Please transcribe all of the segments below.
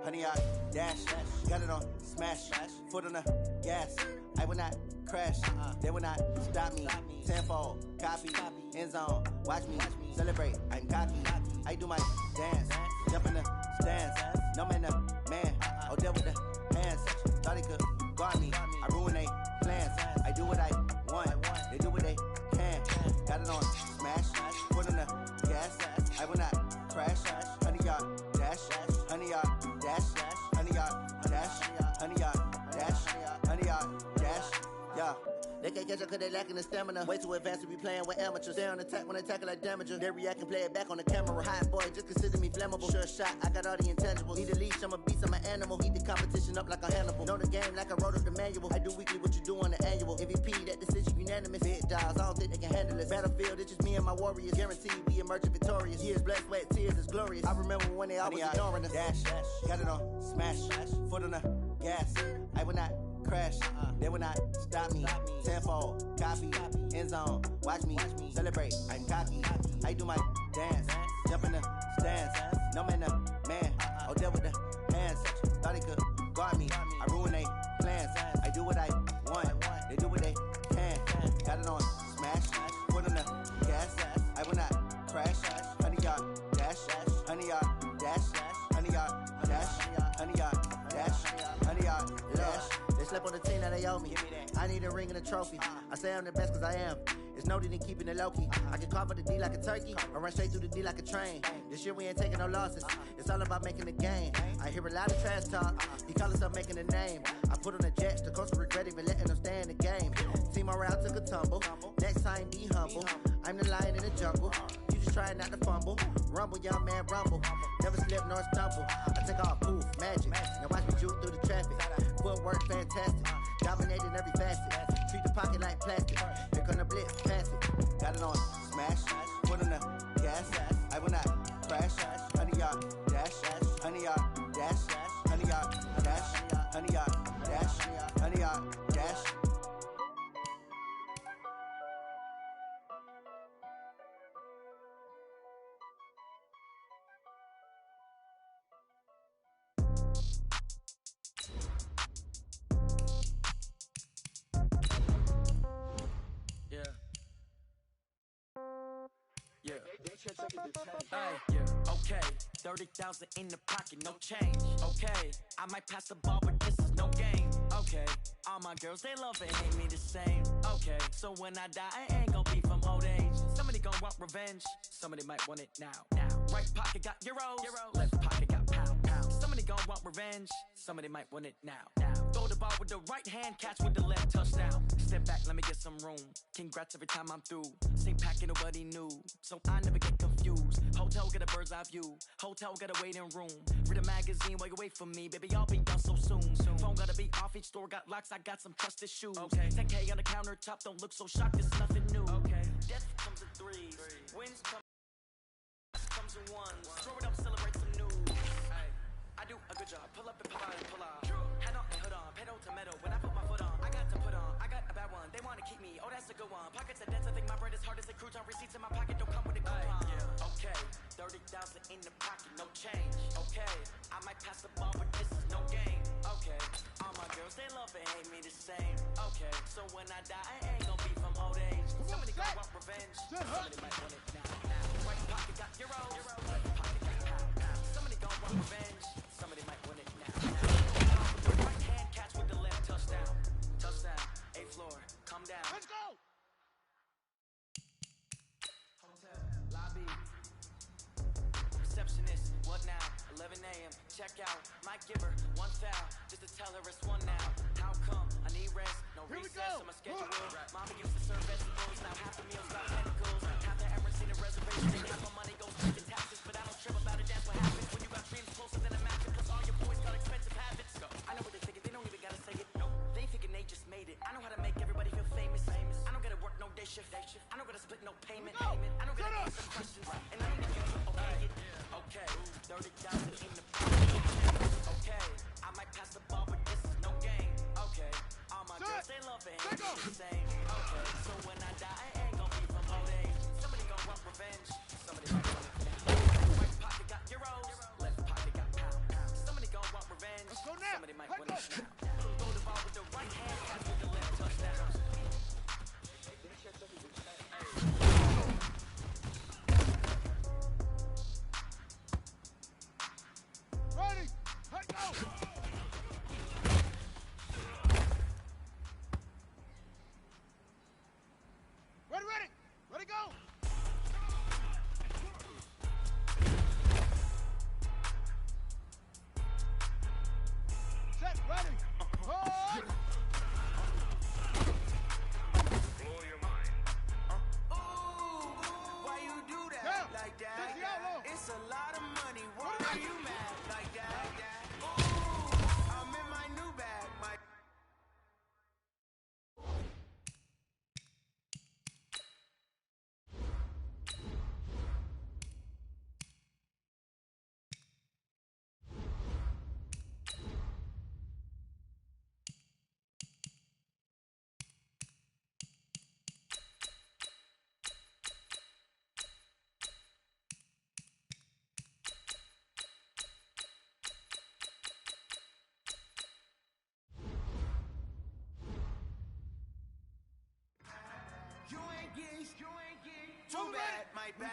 100 yard dash. Got it on smash, foot on the gas. I will not crash, they will not stop me. Tenfold, copy, end zone, watch me celebrate. I'm cocky, I do my dance, jump in the stands. No man, man, oh there with the hands. Thought he could guard me, I ruin they plans. I do what I want, they do what they can. Got it on smash, foot on the gas. I will not crash, 100 yard dash, 100 yard dash, 100 yard dash, 100 yard dash, 100 yard dash, yeah. They can't catch up cause they lacking the stamina. Way too advanced to be playing with amateurs. Stay on attack when attack like damager. They react and play it back on the camera. Hot boy, just consider me flammable. Sure shot, I got all the intangibles. Need a leash, I'm a beast, I'm an animal. Eat the competition up like a Hannibal. Know the game like I wrote up the manual. I do weekly what you do on the annual. MVP, that decision unanimous. Big dials, I don't think they can handle it. Battlefield, it's just me and my warriors. Guaranteed we emerging victorious. Years, blood, sweat, tears, it's glorious. I remember when they always ignoring us. Dash, got it on smash, foot on the gas. I will not crash, they will not stop me. Tenfold, copy, end zone, watch me celebrate. I'm cocky, I do my dance, jump in the stands. No man, man, oh there with the hands. Thought he could guard me, I ruin they plans. I do what I want, they do what they can. Got it on smash, foot on the gas. I will not crash, 100 yard dash, 100 yard dash, 100 yard dash, 100 yard dash, 100 yard dash. They slept on the team that they owe me. I need a ring and a trophy. I say I'm the best cause I am. It's no need in keeping it low-key. I can carve up the D like a turkey or run straight through the D like a train. This year we ain't taking no losses. It's all about making the game. I hear a lot of trash talk. He call himself making a name. I put on the Jets. The coach will regret even letting them stay in the game. Team morale took a tumble. Next time be humble. I'm the lion in the jungle. You just try not to fumble. Rumble, young man, rumble. Never slip nor stumble. I take off, poof, magic. Now watch me juke through the traffic. Footwork fantastic. Dominating every facet. Treat the pocket like plastic. Here come the blitz, pass it. Got it on smash, foot on the gas. I will not crash, 100 yard dash, 100 yard dash, 100 yard dash, 100 yard dash, 100 yard dash. Yeah, okay, 30,000 in the pocket, no change. Okay, I might pass the ball, but this is no game. Okay, all my girls, they love and hate me the same. Okay, so when I die, I ain't gonna be from old age. Somebody gonna want revenge, somebody might want it now. Right pocket got euros, left pocket got pound. Somebody gonna want revenge, somebody might want it now. Throw the ball with the right hand, catch with the left, touchdown. Step back, let me get some room. Congrats every time I'm through. Same packet, nobody knew, so I never get confused. Hotel get a bird's eye view. Hotel got a waiting room. Read a magazine while you wait for me, baby. I'll be done so soon. Phone gotta be off. Each store got locks. I got some trusted shoes. Okay. 10K on the countertop. Don't look so shocked. It's nothing new. Okay. Death comes in threes. Wins comes in ones. Throw it up, celebrate some news. Hey, I do a good job. Pull up and pull out and pull out. Head on and hood on. Pedal to metal. When I put my foot on, I got to put on. I got a bad one. They wanna keep me. Oh, that's a good one. Pockets are dense. I think my bread is hard as a crouton. Receipts in my pocket don't come with a coupon. Okay, 30,000 in the pocket, no change. Okay, I might pass the ball, but this is no game. Okay, all my girls, they love and hate me the same. Okay, so when I die, I ain't gonna be from old age. Somebody gonna want revenge, somebody might want it now. Right pocket got euros, left pocket got pound. Somebody gonna want revenge, somebody might want it now. With the right hand, catch with the left, touchdown. Touchdown, 8th floor, come down. Let's go! Hotel, lobby. Receptionist, what now? 11 a.m. Check out. Might give her one foul just to tell her it's one now. How come? I need rest, no recess on my schedule. Mama used to serve vegetables, now half the meals got tentacles. Half the ever seen a reservation, half my money goes to the taxes, but I don't trip about it. That's what happens when you got dreams closer than a mattress. Cause all your boys got expensive habits. I know what they're thinking, they don't even gotta say it. Nope. They thinking they just made it. I know how to make everybody feel famous. I don't gotta work no day shift. I don't gotta split no payment. I don't gotta answer questions, and I don't need you to obey it. Okay, 30,000 in the pocket. Okay, I might pass the ball, but this is no game. Okay, all my girls, they love it, hate me the same. Okay, so when I die, I ain't gonna be from old age. Somebody gonna want revenge, somebody might want it now. Right pocket got euros, left pocket got pound. Somebody gonna want Somebody might win this now. Throw the ball with the right hand, pass with the left, touchdown. Ready, let go! Ready, ready, go! Set, ready, hold! Blow your mind. Ooh, why you do that like that? It's a lot of money. Why are you mad like that? Ooh, I'm in my new bag. You ain't getting too bad, my bad.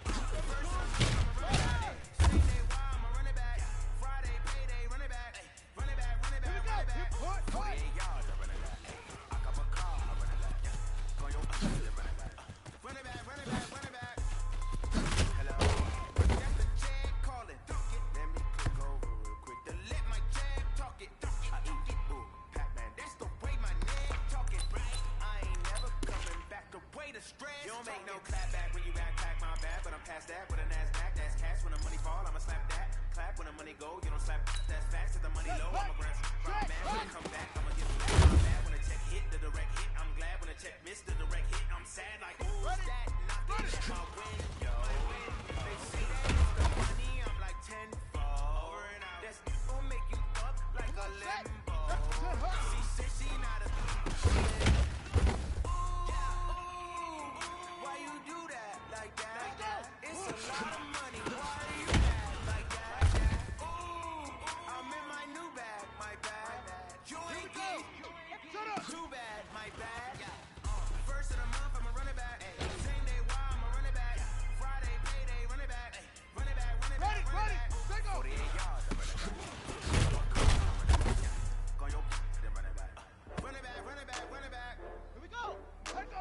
The first one, I'ma run it back. Same day, why I'ma run it back. Friday, payday, run it back. Run it back, run it back, run it back. 48 yards, I run it back. I got my car, I run it back. Go your run it back. Run it back, run it back, run it back. Hello, that's the jag calling. Let me click over real quick to let my jag talk it. I eat it, ooh, Pac-Man, that's the way my neck talking. I ain't never coming back the way the stress. You don't make no clap back when you backpack my bag, but I'm past that with a NASDAQ. That's cash when the money fall, I'ma slap that. Clap when the money go, you don't slap. That's fast, if the money low, I'ma grab. Man, when it come back, I'ma get back. I'm mad when the check hit, the direct hit. I'm glad when the check missed, the direct hit. I'm sad like, ooh, that knocking at my window. They say that it's the money, I'm like tenfold. Over and out. That's gon' make you up like a limbo. She said she not a why you do that like that? It's a lot of money. Why are you mad like that? Ooh, I'm in my new bag, my bag. You ain't too bad, my bag. First of the month, I'ma run it back. Same day, why I'ma run it back. Friday, payday, run it back. Run it back, run it back, run it back. 48 yards, I run it back. Go your then run it back. Run it back, run it back, run it back. Here we go, let go!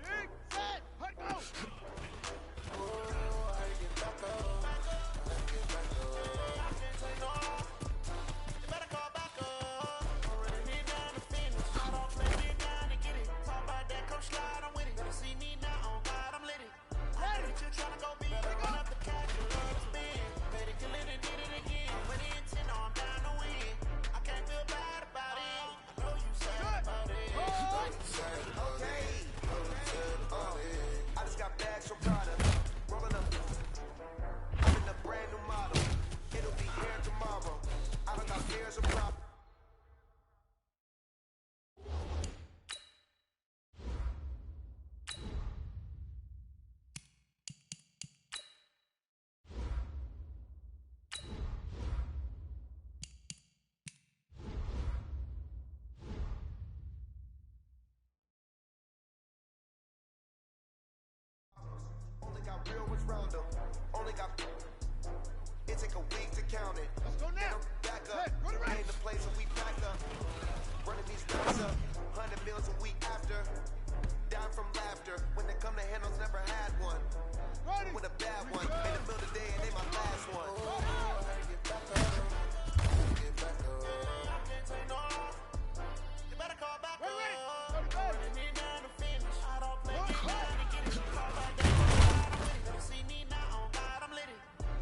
Ready, set, let go! I just got bags from Prada. Rolling up. I'm in a brand new model. It'll be here tomorrow. I don't got fears of problems. Only got real ones round them. Only got. It take a week to count it. Let's go now! Back up. Set, run it right. Ain't the place and we back up. Running these racks up. 100 meals a week after. Down from laughter. When they come to handles, never had one. Ready, With a bad one. In the middle of the day and they my last one. You better call back ready, ready, up. ready, Me down to finish. I don't play ready. get it. Call back up. See me now on God, I'm lit.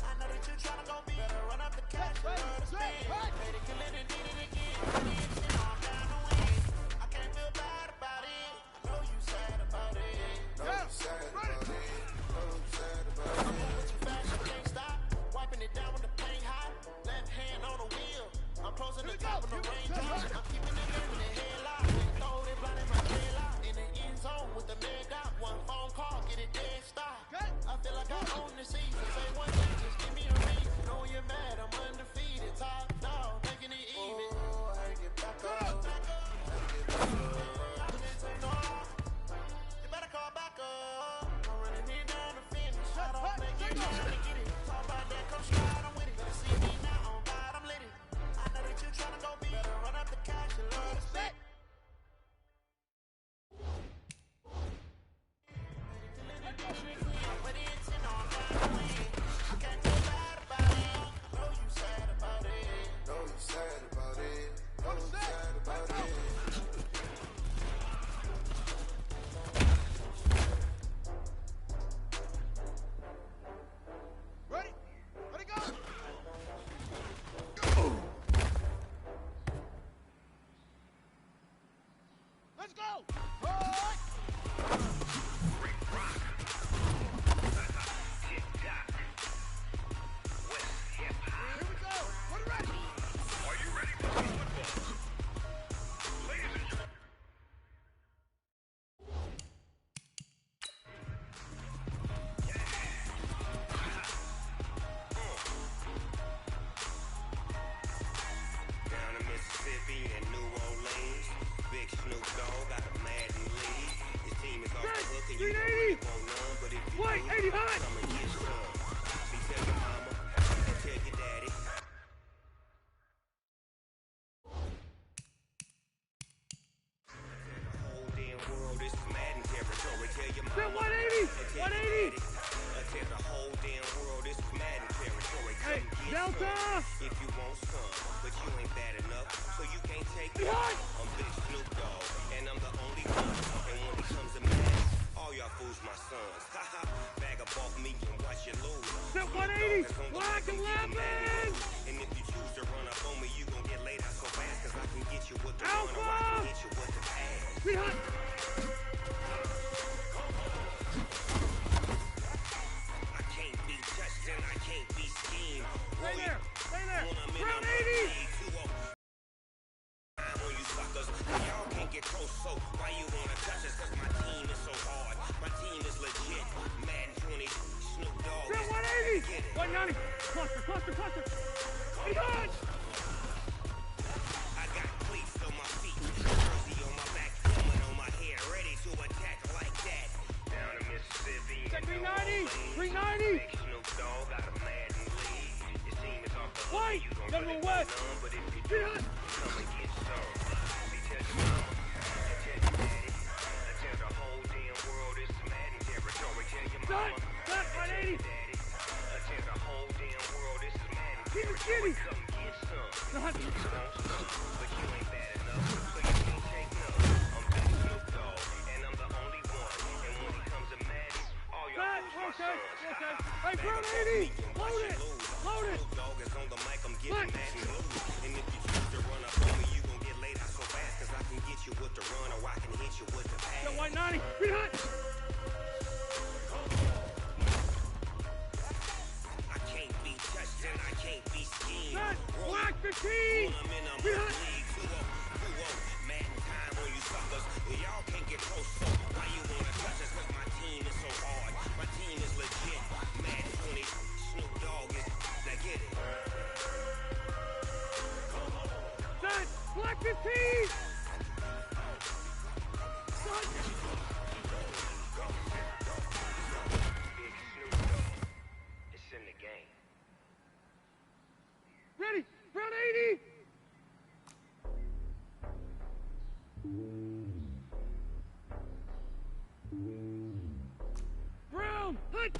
I know that you tryna go be. Better run up the cash. Ready, set, right. Made it, kill it, and did it again. Money and shit, I'm down to win. I can't feel bad about it. I know you sad about it. Yeah, ready. I'm moving too fast, you can't stop. Wiping it down with the paint hot. Left hand on the wheel. I'm closing the top of the range drop. I'm keeping it in with the headlock. Throw it blind in my headlock. In the end zone with the leg out. One phone call, get it dead If you want some, but you ain't bad enough, so you can't take it. I'm Big Snoop Dogg, and I'm the only one. And when it comes to Madden, all y'all fools my sons. Haha, bag up off me and watch you lose. Step 180, black 11. And if you choose to run up on me, you gon' get laid out so fast, cause I can get you with the run, or I can hit you with the pass. I can't be touched and I can't be schemed. Stay there. Round 80. On you suckers, y'all can't get close, so why you wanna touch us? Cause my team is so hard, my team is legit. Madden 20, Snoop Dogg. 180. 190. Cluster. He hot. I got cleats on my feet, jersey on my back, helmet on my head, ready to attack like that. Down in Mississippi, Check 390. Big Snoop Dogg got a Madden lead. Your team is off the hook, White. you gon' Double really west. get none, but if you He do, hot. come and get some. See, tell your mama, and tell your daddy, I tell the whole damn world it's Madden territory. Tell your mama, Stop. and tell 180. your daddy, I tell the whole damn world it's Madden Keep it territory. skinny. Come get some. Stop. You want some, but you ain't bad enough, so you can't take none. I'm Big Snoop Dogg, and I'm the only one. And when it comes to Madden, all y'all fools my sons. Hey, round 80. Load it. Snoop Dogg is on the mic, I'm giving Madden loot. And if you choose to run up on me, you gon' get laid out so fast, cause I can get you with the run, or I can hit you with the pass. 190. He hot. I can't be touched and I can't be schemed. Black 15. I'm in a He hot. league. Who won't? Madden time on you suckers. Y'all can't get close, so why you wanna touch us? Cause my team is so hard. My team is legit. Madden 20, Snoop Dogg is, now get it. Set. Black 15. Son. Big Snoop Dogg. It's in the game. Ready. Round 80. Brown. Hut.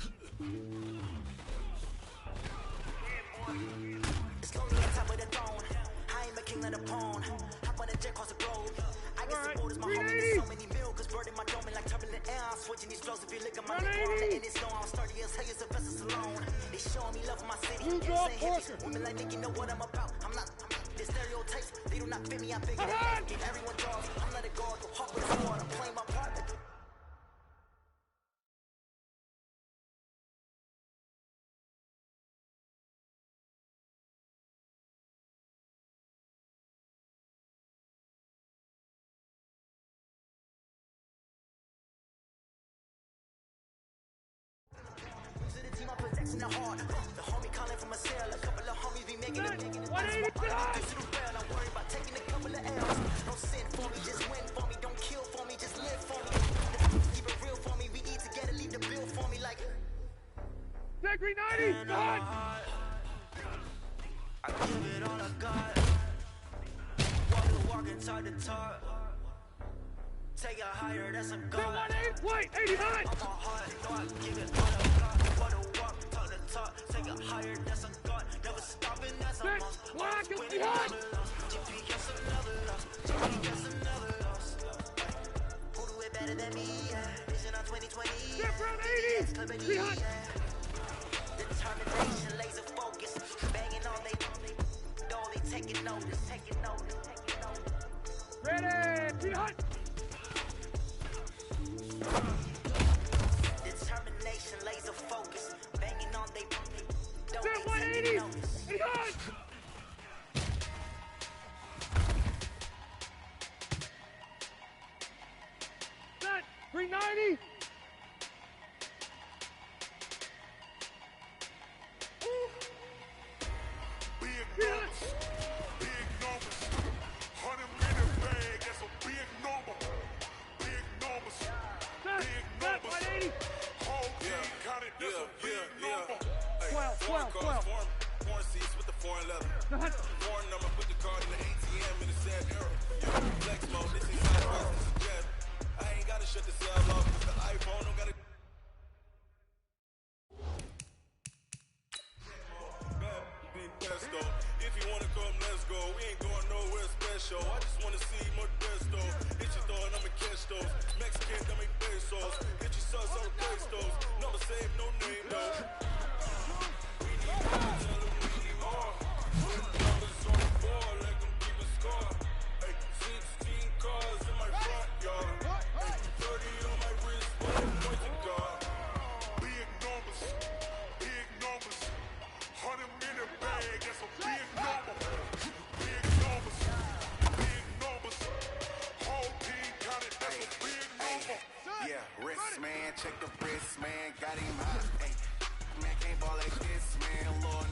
It's lonely on top of the throne. I am a king of the pawn. Hop on the jet across the globe. I get some orders, my homie. There's so many mil, cause bird in my dome and like turbulent air. I'm switching these flows if you look at my lip. And it's no, I'm sturdy as hell, as a vessel alone. They showing me love for my city. Insane hippies. Women like Nicky know what I'm about. I'm not the stereotypes. They do not fit me, I figured it out. Give everyone jobs. I'm not a guard, go hawk with a sword. I'm playing my part. To the team, I'm protecting the heart. The homie calling from a cell. A couple of homies be making it. 180. I'm worried about taking a couple of L's. Don't sin for me, just win for me. Don't kill for me, just live for me. Keep it real for me. We eat together, leave the bill for me like. Check 390. Hot. I give it all I got. Walking side to top. Take it higher, that's a god. 180. White 80 hot. On my heart, know I give it all I got. Wanna walk, talk to talk. Take it higher, that's a god. Never stopping, that's a Set. must. Black Always 50 winning, hot. never lost. GP gets another loss. GP gets another loss. Who do it better than me? Yeah. Vision on 2020. Step round 80. He hot. Determination, laser focus. Banging on they door, they taking notice. Ready. He hot. Determination, laser focus. Banging on they door, Set they 180. taking notice. He hot. Set 390. Big numbers, 100 million bag, that's a big number. Big numbers, big numbers. 180. Whole team counted, that's a big number. 12. Foreign seats with the foreign leather. Hot. Foreign number, put the card in the ATM in the sad era. Flex mode, this is sideways, this is jet. I ain't gotta shut the cell off, cause the iPhone don't gotta. Bad bitch, Modesto. If you wanna come, let's go. We ain't going nowhere special. I just wanna see Modesto. Hit your thought, I'ma catch those. Mexican, dummy pesos. Hit your sus, I'll taste those. Number save, no name though. We need more, tell them we need more. Put numbers on the board, let them keep a score. Hey, 16 cars in my front yard. Hey, 30 on my wrist, one point to guard. Big numbers, 100 minute bag, that's a big number. Big numbers, whole team counted, that's a big number. Yeah, wrist man, check the wrist man, got him hot. Hey, man can't ball like this, man. Lord,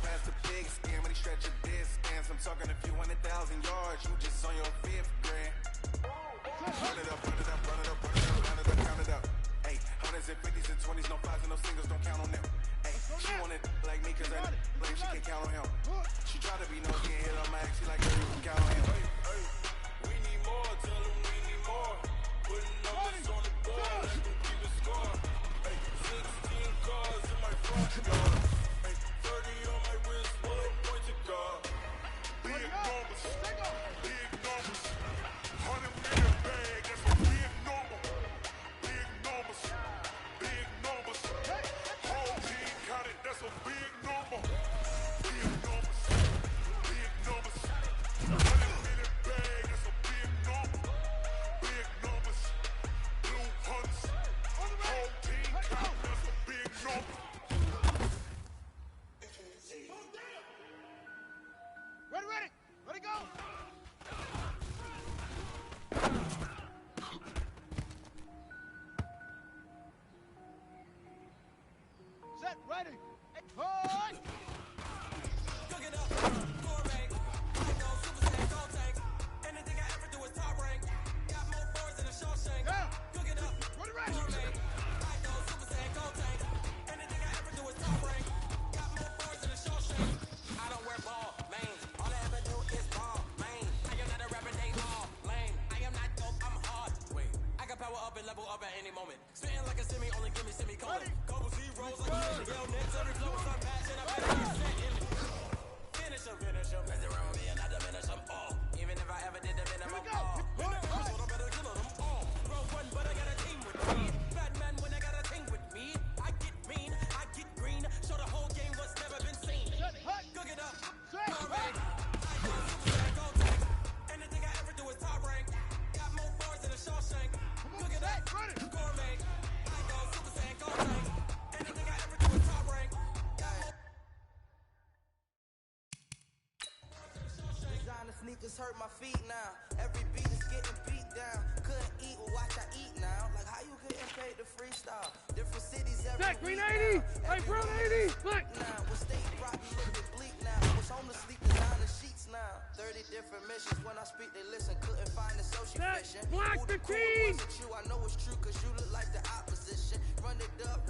pass the big skin when he stretch a distance. I'm talking a few 100,000 yards, you just on your 5th grand. Run it up, run it up, run it up, run it up, run it up, count it up. Hey, 100s and 50s and 20s, no 5s and no singles, don't count on them. Hey, she wanted like me cause I like she can't count on him. She try to be nosy and hit on my ex, she like, girl, you can count on him. Hey, hey, we need more, tell them we need more. Putting numbers on the board, let them keep a score. Hey, 16 cars in my front yard. Hey, 30 on my wrist, one point to guard. Big numbers, 100 minute bag, that's a big number. Big numbers, whole team counted, that's a big number. Big numbers, 100 minute bag, that's a big number. Big numbers, blue hunts, whole team counted, that's a big number. Ready, go! Set, ready! Hold! Cook it up, gourmet. I go super saiyan, gold tank. Anything I ever do is top rank. Got more boards than a Shawshank. Yeah. Cook it up, Ready. gourmet. I go super saiyan, gold tank. Anything I ever do is top rank. Got more boards than a Shawshank. I don't wear ball, man. All I ever do is ball, man. I am not a rapper, they all lame. I am not dope, I'm hard. Wait, I can power up and level up at any moment. Spitting like a semi, only give me semicolon. Couple zeros like a yo, next every flow is some passion. I better get set in it. Finish them. Mess around with me and I diminish them all. Even if I ever did the minimum all. When I first one, I better kill them all. Bro, one, but I got a team with me. Batman when I got a team with me. I get mean, I get green. Show the whole game what's never been seen. Cook it up, gourmet. I go super saiyan, gold tank. Anything I ever do is top rank. Got more bars than a Shawshank. Cook it up, gourmet. I go super saiyan, gold tank. Anything I ever do is top rank. Designer sneakers hurt my feet now. Every beat is getting beat down. Couldn't eat or watch I eat now. Like how you getting paid to freestyle? Different cities every Set, green week 80! now. Hey, brown 80! Look! Now, what state brought me looking bleak now? Was home to sleep designer sheets now. 30 different missions. When I speak, they listen. Couldn't find the social Set, mission. black Who the cool 15! wasn't you? I know it's true, cause you look like the opposition. Run it up,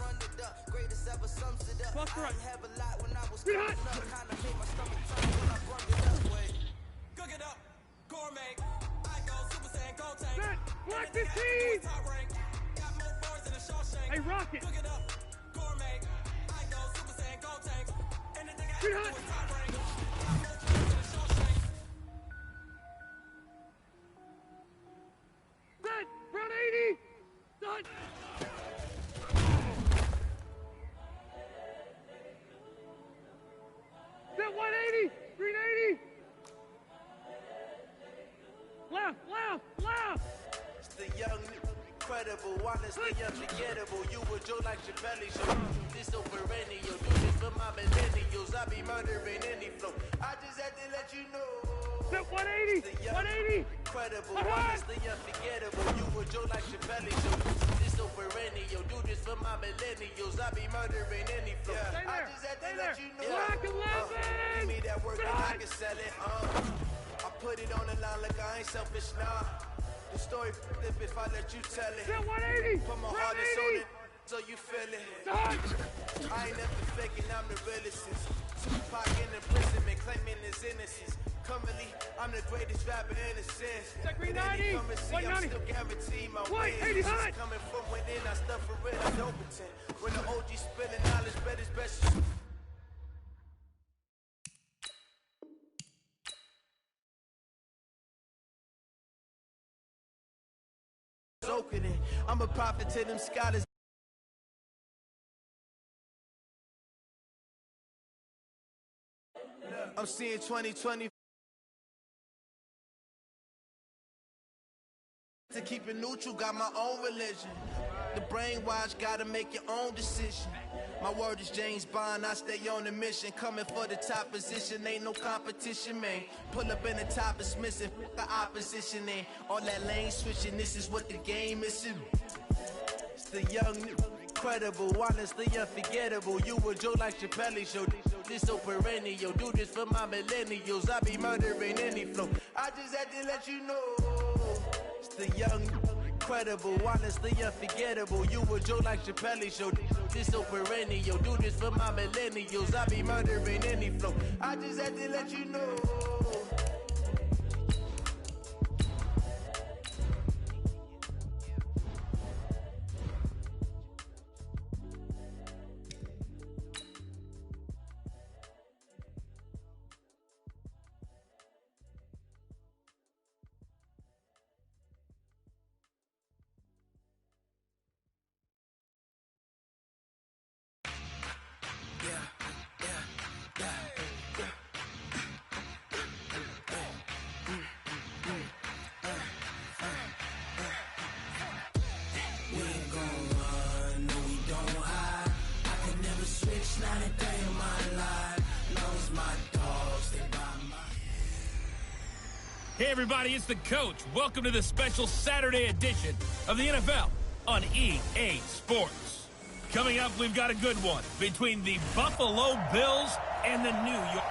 greatest ever sums it up. Buster I up. ain't have a lot when I was Get coming hot. up. Kinda made my stomach turn when I brung it up. Wait. Cook it up, gourmet. I go super saiyan, gold tank. Set, black Anything I ever do 15! is top rank. Got more bars than a Shawshank. Hey, Rocket! Cook it up, gourmet. I go super saiyan, gold tank. Anything I Get ever hot. do is top rank. Got more bars than a Shawshank. Set, brown 80! Done! Set, 180! Green 80! Left! It's the young, incredible, honestly unforgettable. You were Joe like Chappelle show. This so perennial, do this for my millennials. I be murdering any flow. I just had to let you know. Set, 180! The young, 180! incredible, Uh-huh. honestly unforgettable. You were Joe like Chappelle show. This so perennial, do this for my millennials. I be murdering any flow. Stay I there, just had stay to there. let you know. Black 11! Give me that work and I Set. can sell it. I put it on the line like I ain't selfish, nah. The story flip if I let you tell it. Set, 180! Put my Brown heart and soul 80! in, so you feel it. Done! I ain't never faking, I'm the realest since Tupac in imprisonment, claiming his innocence. Currently, I'm the greatest rapper in a sense. Check green And any 90, currency, white I'm 90. still guaranteed my White wins. 80 This hot. is coming from within, I stuff for real, I don't pretend. When the OG spilling knowledge, bet it's best. spoken in. I'm a prophet to them scholars. I'm seeing 2020. To keep it neutral, got my own religion. The brainwash, gotta make your own decision. My word is James Bond, I stay on a mission. Coming for the top position, ain't no competition, man. Pull up in the top is missing, the opposition, man. All that lane switching, this is what the game is. It's the young, incredible, honestly unforgettable. You a Joe like Chappelle show. This so perennial, do this for my millennials. I be murdering any flow. I just had to let you know. It's the young, incredible, honestly unforgettable. You a Joe like Chappelle show. This so perennial, do this for my millennials. I be murdering any flow. I just had to let you know. Hey everybody, it's the Coach. Welcome to the special Saturday edition of the NFL on EA Sports. Coming up, we've got a good one between the Buffalo Bills and the New York.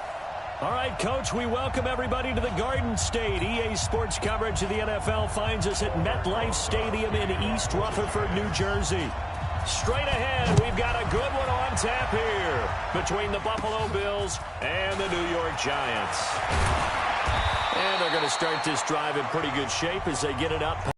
All right, Coach, we welcome everybody to the Garden State. EA Sports coverage of the NFL finds us at MetLife Stadium in East Rutherford, New Jersey. Straight ahead, we've got a good one on tap here between the Buffalo Bills and the New York Giants. And they're going to start this drive in pretty good shape as they get it up.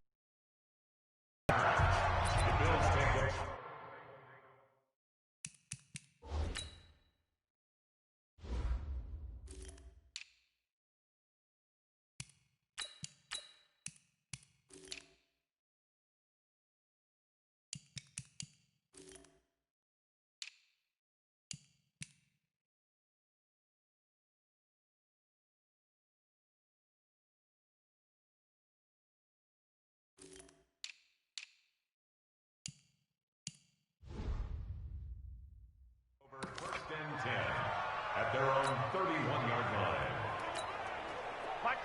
At their own 31-yard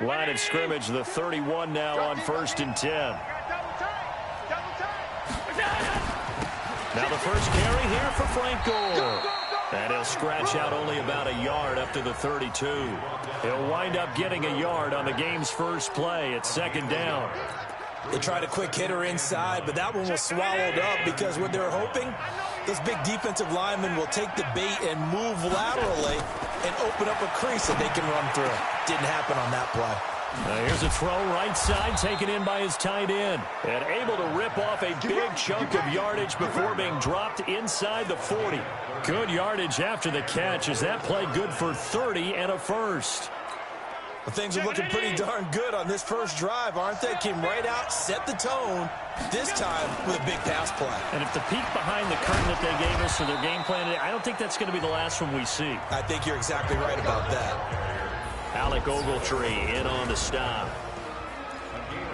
line. Line of scrimmage, the 31 now on 1st and 10. Now the first carry here for Frank Gore. And he'll scratch out only about a yard up to the 32. He'll wind up getting a yard on the game's first play at 2nd down. They tried a quick hitter inside, but that one was swallowed up because what they're hoping, those big defensive linemen will take the bait and move laterally and open up a crease that they can run through. Didn't happen on that play. Here's a throw right side taken in by his tight end. And able to rip off a big chunk of yardage before being dropped inside the 40. Good yardage after the catch as that play good for 30 and a first. Well, things are looking pretty darn good on this first drive, aren't they? Came right out, set the tone, this time with a big pass play. And if the peek behind the curtain that they gave us for their game plan today, I don't think that's going to be the last one we see. I think you're exactly right about that. Alec Ogletree in on the stop.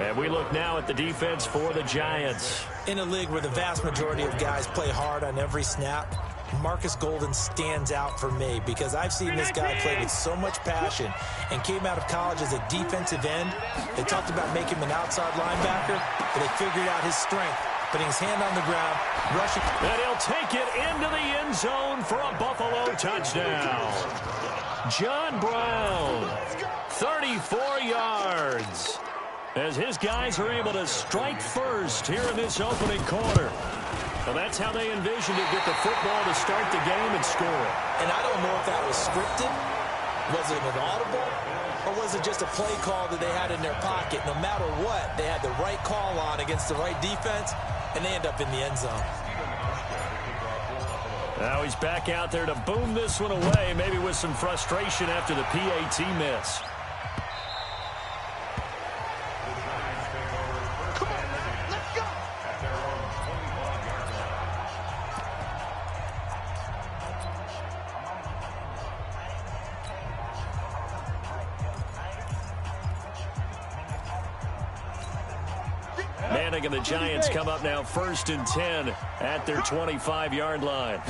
And we look now at the defense for the Giants. In a league where the vast majority of guys play hard on every snap, Marcus Golden stands out for me because I've seen this guy play with so much passion and came out of college as a defensive end. They talked about making him an outside linebacker, but they figured out his strength, putting his hand on the ground, rushing. And he'll take it into the end zone for a Buffalo touchdown. John Brown, 34 yards. As his guys are able to strike first here in this opening quarter. Well, that's how they envisioned it, get the football to start the game and score. And I don't know if that was scripted, was it an audible, or was it just a play call that they had in their pocket? No matter what, they had the right call on against the right defense, and they end up in the end zone. Now he's back out there to boom this one away, maybe with some frustration after the PAT miss. Come on, let's go. Manning and the Giants come up now 1st and 10 at their 25-yard line.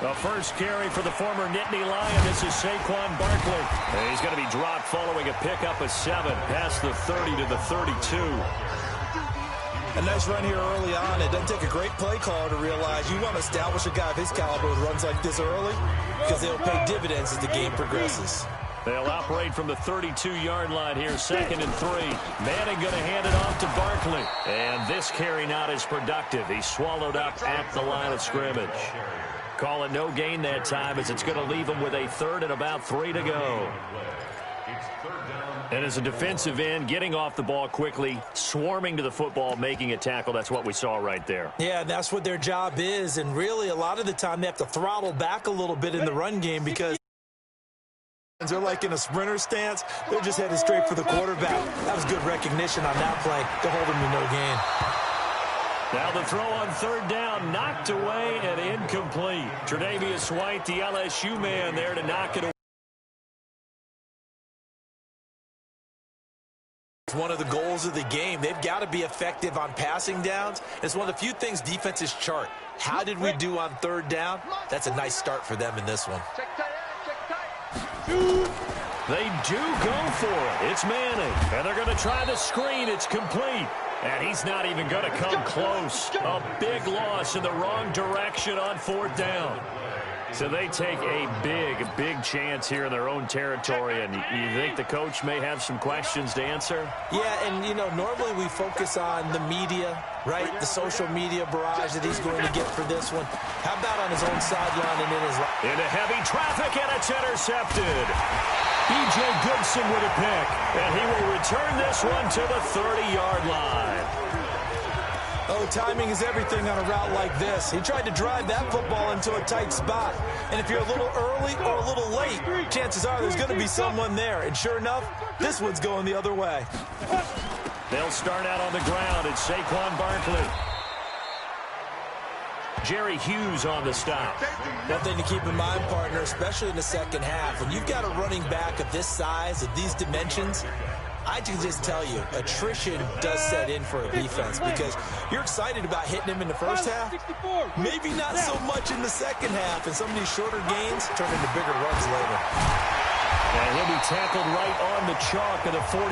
The first carry for the former Nittany Lion. This is Saquon Barkley. And he's going to be dropped following a pickup of 7 past the 30 to the 32. A nice run here early on. It doesn't take a great play caller to realize you want to establish a guy of his caliber with runs like this early because they'll pay dividends as the game progresses. They'll operate from the 32-yard line here, 2nd and 3. Manning going to hand it off to Barkley. And this carry not as productive. He's swallowed up at the line of scrimmage. Call it no gain that time as it's going to leave him with a 3rd and about 3 to go. And as a defensive end, getting off the ball quickly, swarming to the football, making a tackle, that's what we saw right there. Yeah, that's what their job is. And really, a lot of the time, they have to throttle back a little bit in the run game because they're like in a sprinter stance. They're just headed straight for the quarterback. That was good recognition on that play to hold him to no gain. Now the throw on 3rd down, knocked away and incomplete. Tre'Davious White, the LSU man, there to knock it away. It's one of the goals of the game. They've got to be effective on passing downs. It's one of the few things defenses chart. How did we do on 3rd down? That's a nice start for them in this one. They do go for it. It's Manning. And they're going to try the screen. It's complete. And he's not even going to come close. A big loss in the wrong direction on 4th down. So they take a big chance here in their own territory. And you think the coach may have some questions to answer? Yeah, and, you know, normally we focus on the media, right? The social media barrage that he's going to get for this one. How about on his own sideline and in his line? Into heavy traffic, and it's intercepted. B.J. Goodson with a pick, and he will return this one to the 30-yard line. Oh, timing is everything on a route like this. He tried to drive that football into a tight spot. And if you're a little early or a little late, chances are there's going to be someone there. And sure enough, this one's going the other way. They'll start out on the ground. It's Saquon Barkley. Jerry Hughes on the stop. One thing to keep in mind, partner, especially in the second half, when you've got a running back of this size, of these dimensions, I can just tell you, attrition does set in for a defense because you're excited about hitting him in the first half. Maybe not so much in the second half, and some of these shorter gains turn into bigger runs later. And he'll be tackled right on the chalk of the 45.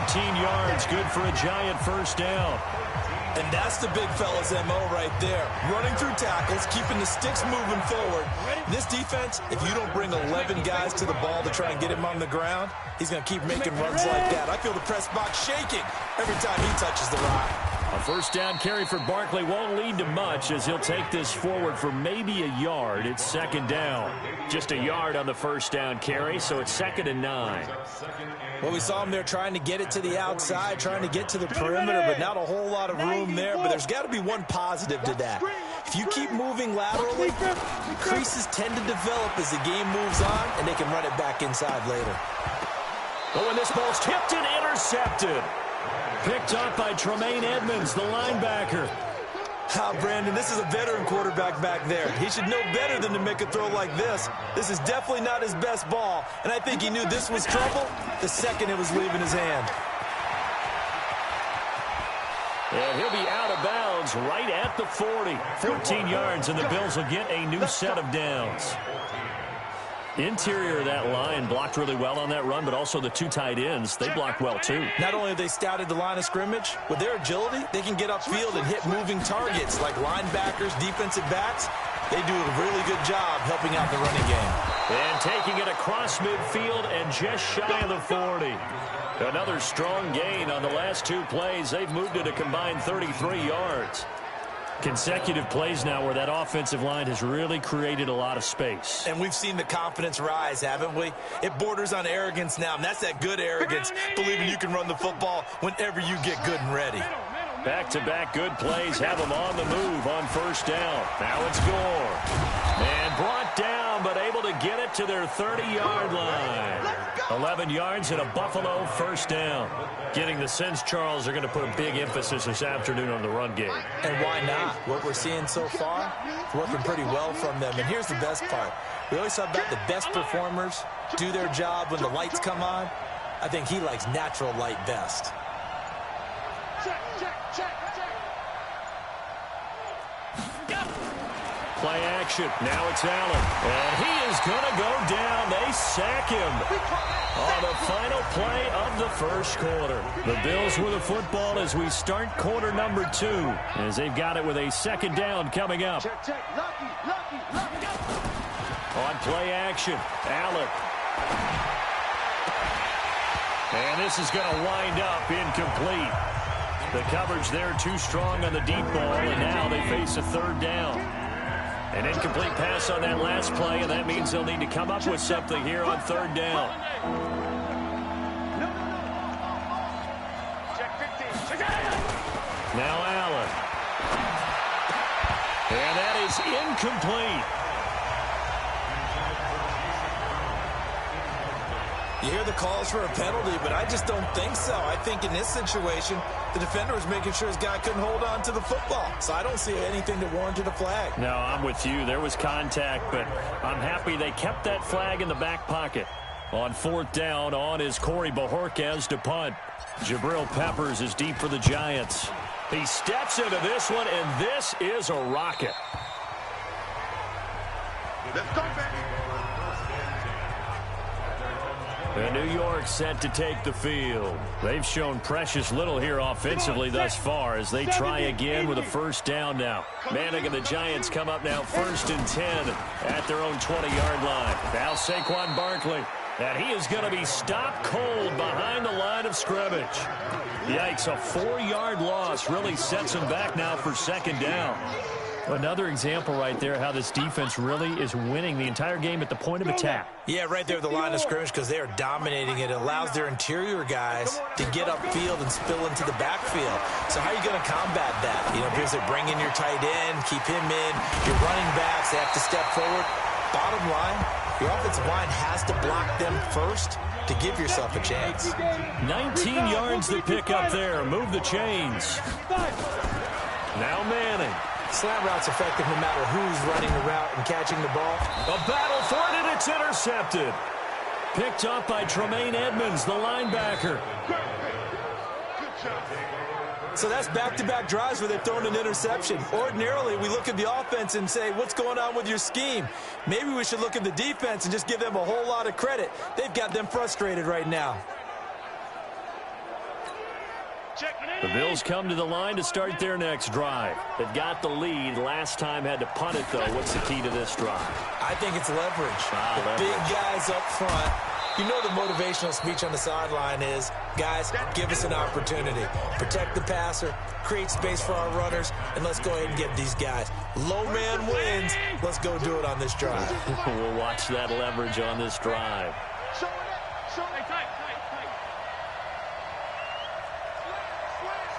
13 yards, good for a Giant first down. And that's the big fella's MO right there. Running through tackles, keeping the sticks moving forward. This defense, if you don't bring 11 guys to the ball to try and get him on the ground, he's going to keep making runs like that. I feel the press box shaking every time he touches the rock. A first down carry for Barkley won't lead to much as he'll take this forward for maybe a yard. It's 2nd down. Just a yard on the first down carry, so it's 2nd and 9. Well, we saw him there trying to get it to the outside, trying to get to the perimeter, but not a whole lot of room there. But there's got to be one positive to that. If you keep moving laterally, creases tend to develop as the game moves on, and they can run it back inside later. Oh, and this ball's tipped and intercepted. Picked up by Tremaine Edmonds, the linebacker. Brandon, this is a veteran quarterback back there. He should know better than to make a throw like this. This is definitely not his best ball, and I think he knew this was trouble the second it was leaving his hand. And he'll be out of bounds right at the 40. 14 yards, and the Bills will get a new set of downs. Interior of that line blocked really well on that run, but also the 2 tight ends, they blocked well too. Not only have they scouted the line of scrimmage, with their agility, they can get upfield and hit moving targets like linebackers, defensive backs. They do a really good job helping out the running game. And taking it across midfield and just shy of the 40. Another strong gain on the last 2 plays. They've moved it a combined 33 yards. Consecutive plays now where that offensive line has really created a lot of space. And we've seen the confidence rise, haven't we? It borders on arrogance now, and that's that good arrogance, believing you can run the football whenever you get good and ready. Back-to-back good plays have them on the move on first down. Now it's Gore. And brought down, but able to get it to their 30-yard line. 11 yards and a Buffalo first down. Getting the sense, Charles, are going to put a big emphasis this afternoon on the run game. And why not? What we're seeing so far, working pretty well from them. And here's the best part. We always talk about the best performers do their job when the lights come on. I think he likes natural light best. Play action. Now it's Allen. And he is going to go down. They sack him on the final play of the first quarter. The Bills with the football as we start quarter number 2, as they've got it with a second down coming up. On play action, Allen. And this is going to wind up incomplete. The coverage there too strong on the deep ball, and now they face a third down. An incomplete pass on that last play, and that means they'll need to come up with something here on third down. Now Allen. And that is incomplete. You hear the calls for a penalty, but I just don't think so. I think in this situation, the defender was making sure his guy couldn't hold on to the football. So I don't see anything that warranted a flag. No, I'm with you. There was contact, but I'm happy they kept that flag in the back pocket. On fourth down, on is Corey Bojorquez to punt. Jabril Peppers is deep for the Giants. He steps into this one, and this is a rocket. Let's go, baby. And New York set to take the field. They've shown precious little here offensively thus far as they try again with a first down now. Manning and the Giants come up now 1st and 10 at their own 20-yard line. Now Saquon Barkley. And he is going to be stopped cold behind the line of scrimmage. Yikes, a 4-yard loss really sets him back now for second down. Another example right there how this defense really is winning the entire game at the point of attack. Yeah, right there at the line of scrimmage because they are dominating it. It allows their interior guys to get upfield and spill into the backfield. So how are you going to combat that? You know, because they bring in your tight end, keep him in. Your running backs, they have to step forward. Bottom line, your offensive line has to block them first to give yourself a chance. 19 yards to pick up there. Move the chains. Now Manning. Slant route's effective no matter who's running the route and catching the ball. A battle for it, and it's intercepted. Picked up by Tremaine Edmonds, the linebacker. So that's back-to-back drives where they've thrown an interception. Ordinarily, we look at the offense and say, what's going on with your scheme? Maybe we should look at the defense and just give them a whole lot of credit. They've got them frustrated right now. The Bills come to the line to start their next drive. They've got the lead. Last time had to punt it, though. What's the key to this drive? I think it's leverage. The big guys up front. You know the motivational speech on the sideline is, guys, give us an opportunity. Protect the passer, create space for our runners, and let's go ahead and get these guys. Low man wins. Let's go do it on this drive. We'll watch that leverage on this drive.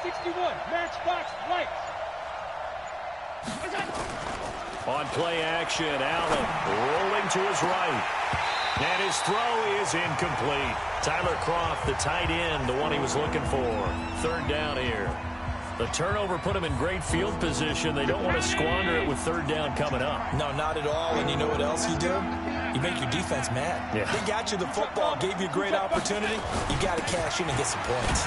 61, matchbox right. On play action, Allen rolling to his right. And his throw is incomplete. Tyler Kroft, the tight end, the one he was looking for. Third down here. The turnover put him in great field position. They don't want to squander it with third down coming up. No, not at all. And you know what else you do? You make your defense mad. Yeah. They got you the football, gave you a great opportunity. You got to cash in and get some points.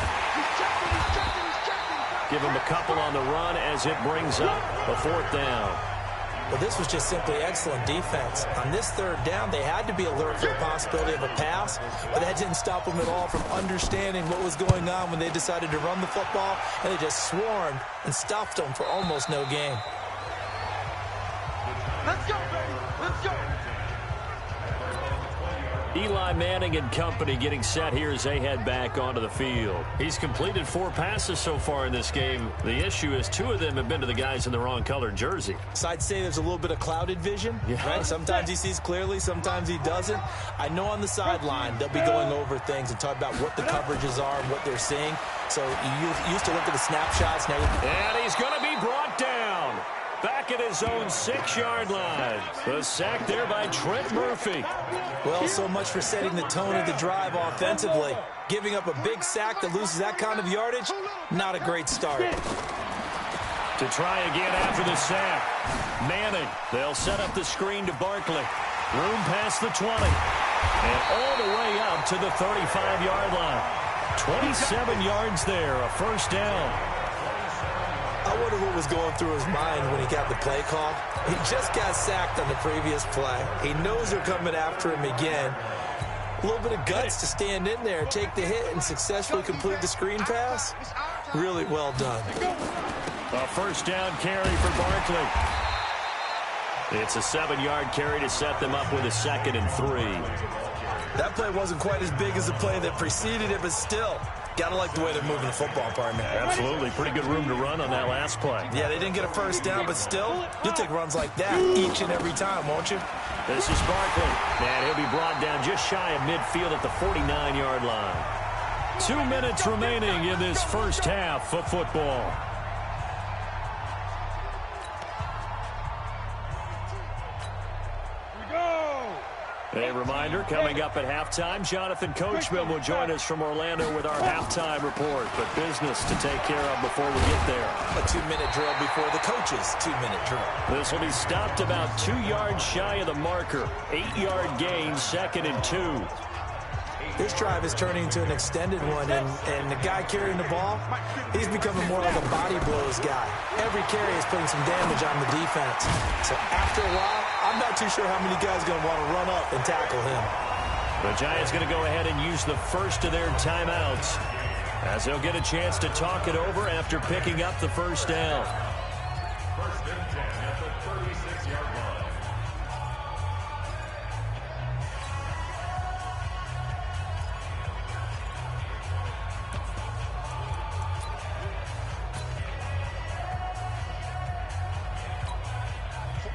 Give him a couple on the run as it brings up a fourth down. Well, this was just simply excellent defense. On this third down, they had to be alert for the possibility of a pass, but that didn't stop them at all from understanding what was going on when they decided to run the football, and they just swarmed and stuffed them for almost no gain. Let's go, baby. Let's go. Eli Manning and company getting set here as they head back onto the field. He's completed 4 passes so far in this game. The issue is 2 of them have been to the guys in the wrong colored jersey. So I'd say there's a little bit of clouded vision, right? Sometimes he sees clearly, sometimes he doesn't. I know on the sideline they'll be going over things and talk about what the coverages are and what they're seeing. So you used to look at the snapshots. Now and he's going to be brought down. Back at his own 6-yard line. The sack there by Trent Murphy. Well, so much for setting the tone of the drive offensively. Giving up a big sack that loses that kind of yardage, not a great start. To try again after the sack. Manning, they'll set up the screen to Barkley. Room past the 20. And all the way up to the 35-yard line. 27 yards there, a first down. I wonder what was going through his mind when he got the play call. He just got sacked on the previous play. He knows they're coming after him again. A little bit of guts to stand in there, take the hit, and successfully complete the screen pass. Really well done. A first down carry for Barkley. It's a 7-yard carry to set them up with a 2nd and 3. That play wasn't quite as big as the play that preceded it, but still, gotta like the way they're moving the football, partner. Absolutely. Pretty good room to run on that last play. Yeah, they didn't get a first down, but still, you'll take runs like that each and every time, won't you? This is Barkley, and he'll be brought down just shy of midfield at the 49-yard line. 2 minutes remaining in this first half of football. A reminder, coming up at halftime, Jonathan Coachman will join us from Orlando with our halftime report. But business to take care of before we get there. A 2-minute drill before the coach's 2-minute drill. This will be stopped about 2 yards shy of the marker. 8-yard gain, 2nd and 2. This drive is turning into an extended one, and the guy carrying the ball, he's becoming more like a body blows guy. Every carry is putting some damage on the defense. So after a while, I'm not too sure how many guys are going to want to run up and tackle him. The Giants going to go ahead and use the first of their timeouts as they'll get a chance to talk it over after picking up the first down. First and 10 at the 36-yard line.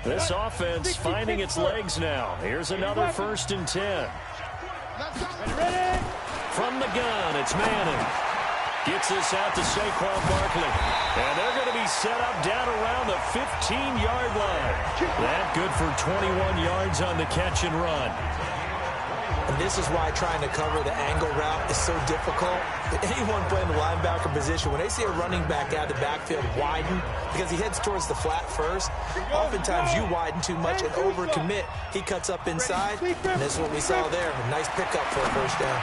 This offense finding its legs now. Here's another 1st and 10. From the gun, it's Manning. Gets this out to Saquon Barkley. And they're going to be set up down around the 15-yard line. That good for 21 yards on the catch and run. And this is why trying to cover the angle route is so difficult. Anyone playing the linebacker position, when they see a running back out of the backfield widen, because he heads towards the flat first, oftentimes you widen too much and overcommit. He cuts up inside, and this is what we saw there. A nice pickup for a first down.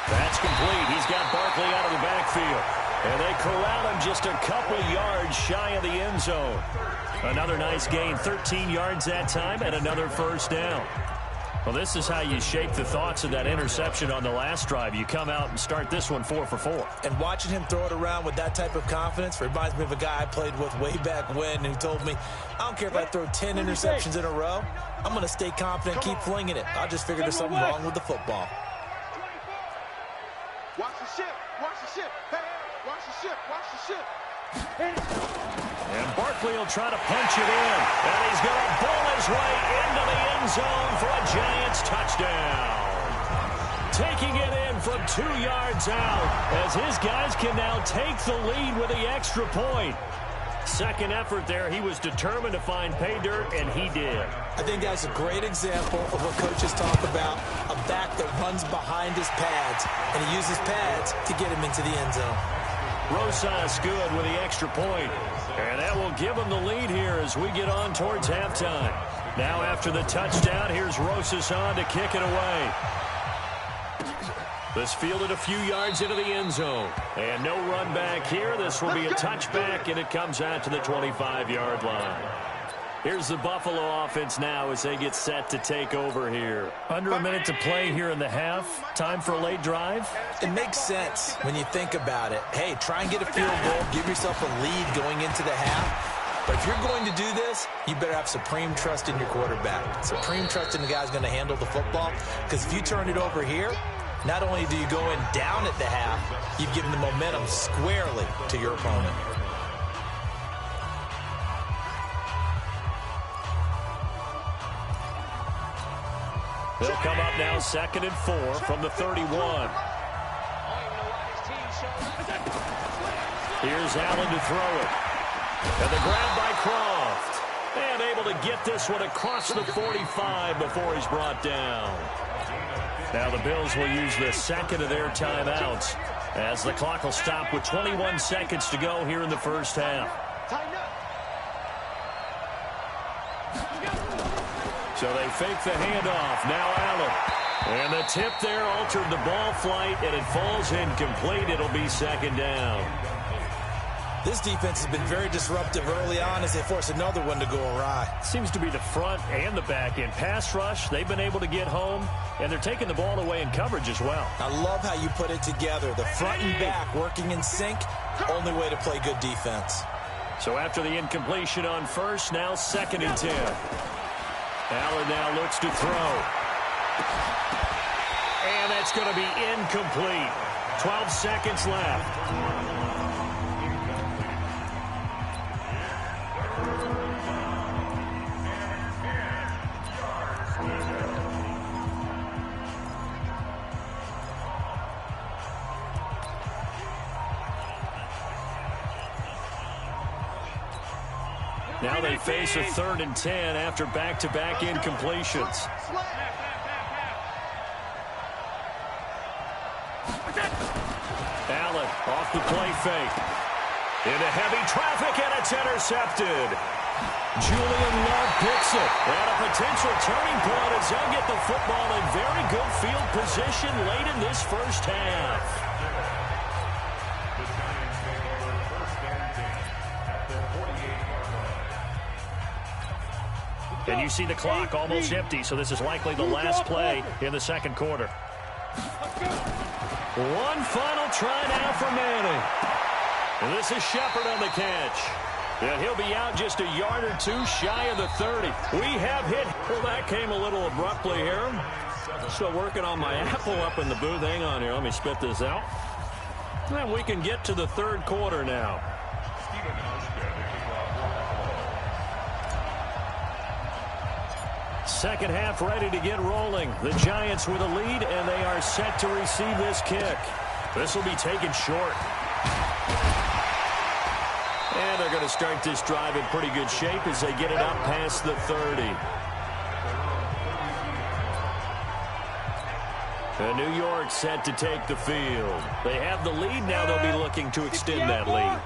That's complete. He's got Barkley out of the backfield. And they corral him just a couple yards shy of the end zone. Another nice gain, 13 yards that time, and another first down. Well, this is how you shape the thoughts of that interception on the last drive. You come out and start this one 4 for 4. And watching him throw it around with that type of confidence reminds me of a guy I played with way back when who told me, I don't care if I throw 10 interceptions in a row. I'm going to stay confident, keep flinging it. I just figured there's something wrong with the football. Watch the ship. Watch the ship. Hey, watch the ship. Watch the ship. And Barkley will try to punch it in. And he's going to bowl his way into the end zone for a Giants touchdown. Taking it in from 2 yards out as his guys can now take the lead with the extra point. Second effort there, he was determined to find pay dirt, and he did. I think that's a great example of what coaches talk about, a back that runs behind his pads, and he uses pads to get him into the end zone. Rosas good with the extra point, and that will give him the lead here as we get on towards halftime. Now after the touchdown, here's Rosas on to kick it away. This fielded a few yards into the end zone. And no run back here. This will be a touchback, and it comes out to the 25-yard line. Here's the Buffalo offense now as they get set to take over here. Under a minute to play here in the half. Time for a late drive. It makes sense when you think about it. Hey, try and get a field goal. Give yourself a lead going into the half. But if you're going to do this, you better have supreme trust in your quarterback. Supreme trust in the guy's going to handle the football. Because if you turn it over here, not only do you go in down at the half, you've given the momentum squarely to your opponent. They'll come up now 2nd and 4 from the 31. Here's Allen to throw it. And the grab by Croft. And able to get this one across the 45 before he's brought down. Now the Bills will use the second of their timeouts as the clock will stop with 21 seconds to go here in the first half. So they fake the handoff. Now Allen. And the tip there altered the ball flight, and it falls incomplete. It'll be second down. This defense has been very disruptive early on as they force another one to go awry. Seems to be the front and the back end. Pass rush, they've been able to get home, and they're taking the ball away in coverage as well. I love how you put it together. The front and back working in sync, only way to play good defense. So after the incompletion on first, now 2nd and 10. Allen now looks to throw. And that's going to be incomplete. 12 seconds left. Now they face a 3rd and 10 after back-to-back incompletions. Allen off the play fake. Into heavy traffic, and it's intercepted. Julian Love picks it. And a potential turning point as they'll get the football in very good field position late in this first half. And you see the clock almost empty, so this is likely the last play in the second quarter. One final try now for Manning. And this is Shepard on the catch. And he'll be out just a yard or two shy of the 30. We have hit. Well, that came a little abruptly here. Still working on my apple up in the booth. Hang on here. Let me spit this out. And we can get to the third quarter now. Second half ready to get rolling. The Giants with a lead, and they are set to receive this kick. This will be taken short. And they're going to start this drive in pretty good shape as they get it up past the 30. And New York set to take the field. They have the lead. Now they'll be looking to extend that lead.